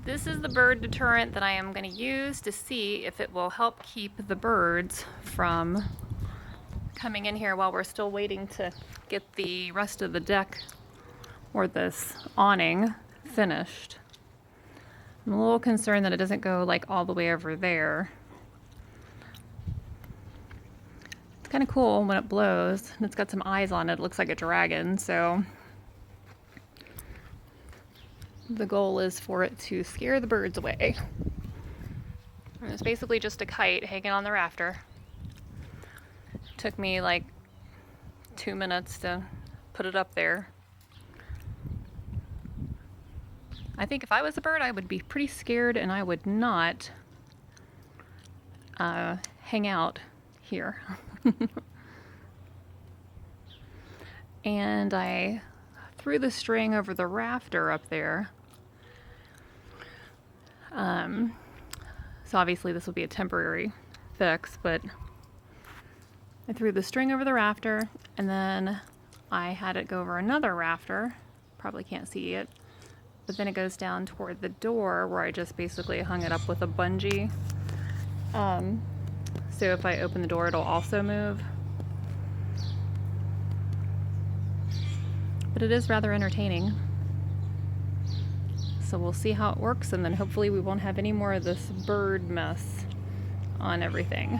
This is the bird deterrent that I am going to use to see if it will help keep the birds from coming in here while we're still waiting to get the rest of the deck or this awning finished. I'm a little concerned that it doesn't go like all the way over there. It's kind of cool when it blows, and it's got some eyes on it. It looks like a dragon, so the goal is for it to scare the birds away. And it's basically just a kite hanging on the rafter. Took me like 2 minutes to put it up there. I think if I was a bird, I would be pretty scared and I would not hang out here. And I threw the string over the rafter up there. So obviously this will be a temporary fix, but I threw the string over the rafter and then I had it go over another rafter. Probably can't see it, but then it goes down toward the door where I just basically hung it up with a bungee. So if I open the door, it'll also move. But it is rather entertaining. So we'll see how it works, and then hopefully we won't have any more of this bird mess on everything.